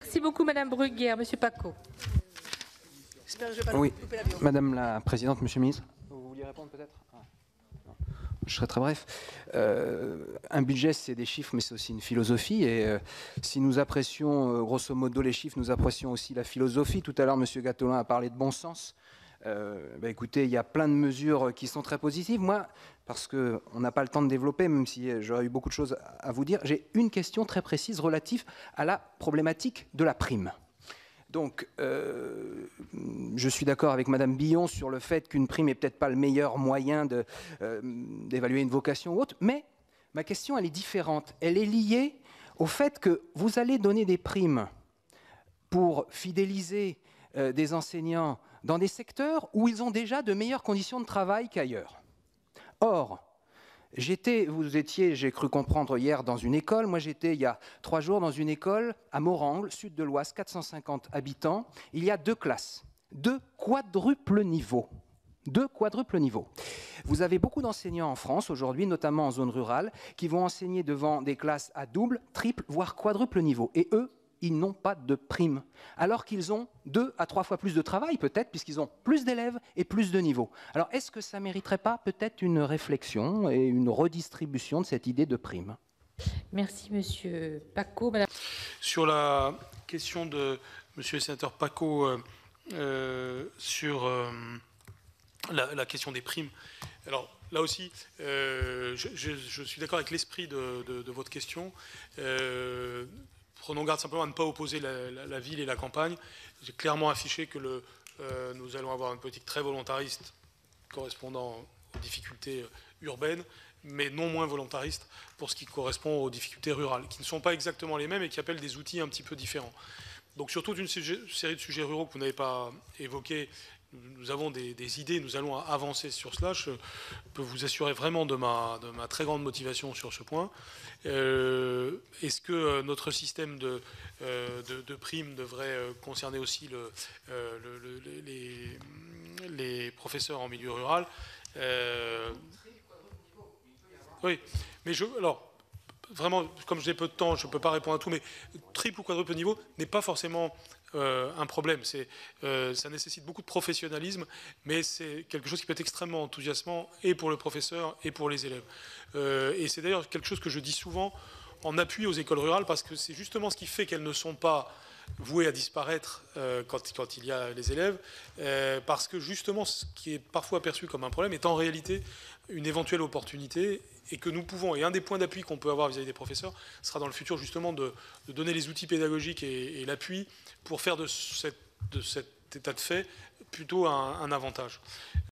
Merci beaucoup, Madame Bruguière. Monsieur Pacaud. Oui, Madame la Présidente, Monsieur le Ministre, vous vouliez répondre peut-être? Je serai très bref. Un budget, c'est des chiffres, mais c'est aussi une philosophie. Et si nous apprécions, grosso modo, les chiffres, nous apprécions aussi la philosophie. Tout à l'heure, Monsieur Gattolin a parlé de bon sens. Écoutez, il y a plein de mesures qui sont très positives. Moi, parce qu'on n'a pas le temps de développer, même si j'aurais eu beaucoup de choses à vous dire, j'ai une question très précise relative à la problématique de la prime. Donc, je suis d'accord avec Madame Billon sur le fait qu'une prime n'est peut-être pas le meilleur moyen d'évaluer une vocation ou autre, mais ma question, elle est différente. Elle est liée au fait que vous allez donner des primes pour fidéliser des enseignants dans des secteurs où ils ont déjà de meilleures conditions de travail qu'ailleurs. Or, vous étiez, j'ai cru comprendre hier, dans une école. Moi, j'étais il y a 3 jours dans une école à Morangles, sud de l'Oise, 450 habitants. Il y a 2 classes, 2 quadruples niveaux. 2 quadruples niveaux. Vous avez beaucoup d'enseignants en France aujourd'hui, notamment en zone rurale, qui vont enseigner devant des classes à double, triple, voire quadruple niveau. Et eux, ils n'ont pas de prime, alors qu'ils ont 2 à 3 fois plus de travail, peut-être, puisqu'ils ont plus d'élèves et plus de niveaux. Alors, est-ce que ça ne mériterait pas peut-être une réflexion et une redistribution de cette idée de prime? Merci, Monsieur Pacaud. Madame... Sur la question de Monsieur le sénateur Pacaud sur la question des primes, alors là aussi, je suis d'accord avec l'esprit de votre question. Prenons garde simplement à ne pas opposer la ville et la campagne. J'ai clairement affiché que nous allons avoir une politique très volontariste correspondant aux difficultés urbaines, mais non moins volontariste pour ce qui correspond aux difficultés rurales, qui ne sont pas exactement les mêmes et qui appellent des outils un petit peu différents. Donc sur toute une série de sujets ruraux que vous n'avez pas évoqués, nous avons des idées, nous allons avancer sur cela. Je peux vous assurer vraiment de ma très grande motivation sur ce point. Est-ce que notre système de primes devrait concerner aussi les professeurs en milieu rural? Oui, mais alors, vraiment, comme j'ai peu de temps, je ne peux pas répondre à tout, mais triple ou quadruple niveau n'est pas forcément un problème. Ça nécessite beaucoup de professionnalisme, mais c'est quelque chose qui peut être extrêmement enthousiasmant et pour le professeur et pour les élèves. Et c'est d'ailleurs quelque chose que je dis souvent en appui aux écoles rurales, parce que c'est justement ce qui fait qu'elles ne sont pas vouées à disparaître quand il y a les élèves, parce que justement ce qui est parfois perçu comme un problème est en réalité une éventuelle opportunité, et que nous pouvons, et un des points d'appui qu'on peut avoir vis-à-vis des professeurs sera dans le futur justement de donner les outils pédagogiques et l'appui pour faire de cet état de fait plutôt un avantage.